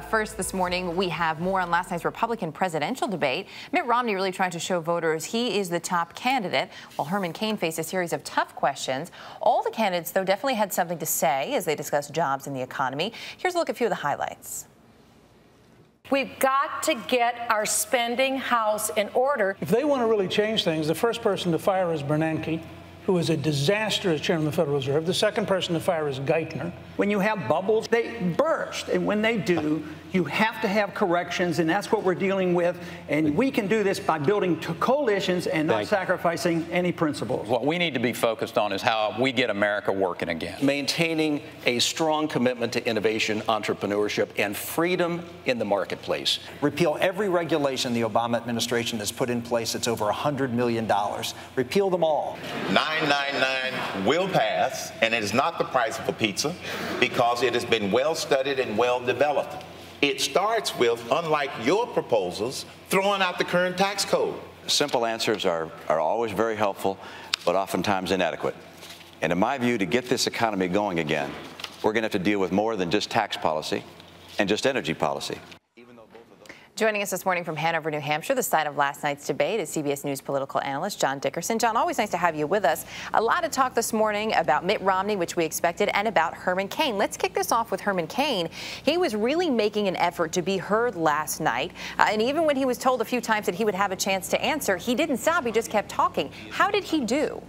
First this morning, we have more on last night's Republican presidential debate. Mitt Romney really trying to show voters he is the top candidate, while Herman Cain faced a series of tough questions. All the candidates, though, definitely had something to say as they discussed jobs and the economy. Here's a look at a few of the highlights. We've got to get our spending house in order. If they want to really change things, the first person to fire is Bernanke, who is a disaster as chairman of the Federal Reserve. The second person to fire is Geithner. When you have bubbles, they burst. And when they do, you have to have corrections, and that's what we're dealing with. And we can do this by building coalitions and not sacrificing any principles. What we need to be focused on is how we get America working again. Maintaining a strong commitment to innovation, entrepreneurship, and freedom in the marketplace. Repeal every regulation the Obama administration has put in place. It's over $100 million. Repeal them all. 999 will pass, and it is not the price of a pizza because it has been well studied and well developed. It starts with, unlike your proposals, throwing out the current tax code. Simple answers are always very helpful, but oftentimes inadequate. And in my view, to get this economy going again, we're going to have to deal with more than just tax policy and just energy policy. Joining us this morning from Hanover, New Hampshire, the site of last night's debate is CBS News political analyst John Dickerson. John, always nice to have you with us. A lot of talk this morning about Mitt Romney, which we expected, and about Herman Cain. Let's kick this off with Herman Cain. He was really making an effort to be heard last night. And even when he was told a few times that he would have a chance to answer, he didn't stop. He just kept talking. How did he do?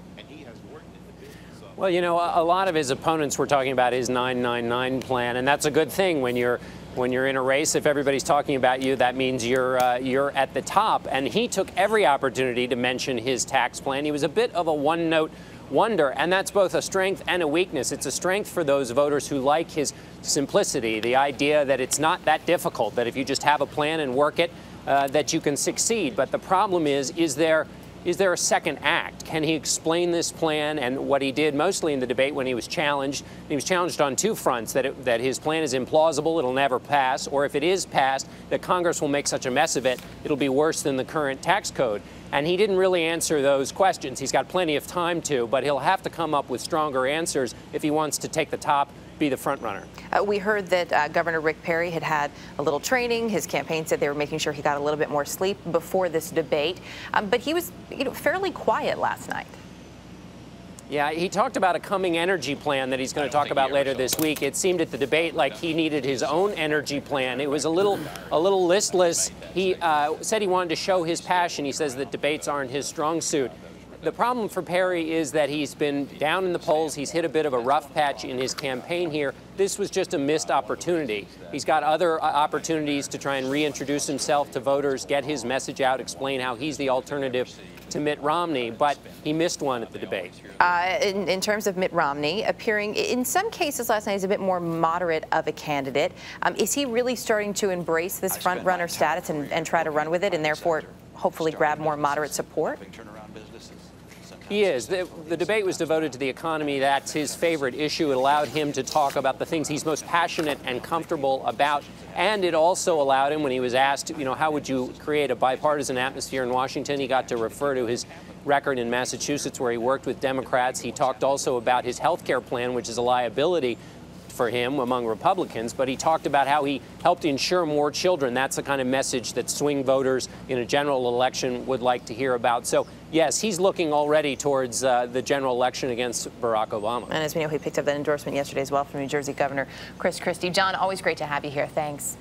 Well, you know, a lot of his opponents were talking about his 999 plan, and that's a good thing when you're in a race. If everybody's talking about you, that means you're at the top. And he took every opportunity to mention his tax plan. He was a bit of a one-note wonder, and that's both a strength and a weakness. It's a strength for those voters who like his simplicity, the idea that it's not that difficult, that if you just have a plan and work it, that you can succeed. But the problem is there a second act? Can he explain this plan? And what he did mostly in the debate when he was challenged on two fronts, that his plan is implausible, it'll never pass, or if it is passed, that Congress will make such a mess of it, it'll be worse than the current tax code. And he didn't really answer those questions. He's got plenty of time to, but he'll have to come up with stronger answers if he wants to take the top, be the front runner. We heard that Governor Rick Perry had a little training. His campaign said they were making sure he got a little bit more sleep before this debate. But he was, fairly quiet last night. Yeah, he talked about a coming energy plan that he's going to talk about later this week. It seemed at the debate like he needed his own energy plan. It was a little listless. He said he wanted to show his passion. He says that debates aren't his strong suit. The problem for Perry is that he's been down in the polls. He's hit a bit of a rough patch in his campaign here. This was just a missed opportunity. He's got other opportunities to try and reintroduce himself to voters, get his message out, explain how he's the alternative to Mitt Romney, but he missed one at the debate. In terms of Mitt Romney, appearing in some cases last night as a bit more moderate of a candidate, is he really starting to embrace this front-runner status and try to run with it and therefore hopefully grab more moderate support? He is. The debate was devoted to the economy. That's his favorite issue. It allowed him to talk about the things he's most passionate and comfortable about. And it also allowed him, when he was asked, how would you create a bipartisan atmosphere in Washington, he got to refer to his record in Massachusetts where he worked with Democrats. He talked also about his health care plan, which is a liability for him among Republicans, but he talked about how he helped insure more children. That's the kind of message that swing voters in a general election would like to hear about. So, yes, he's looking already towards the general election against Barack Obama. And as we know, he picked up that endorsement yesterday as well from New Jersey Governor Chris Christie. John, always great to have you here. Thanks.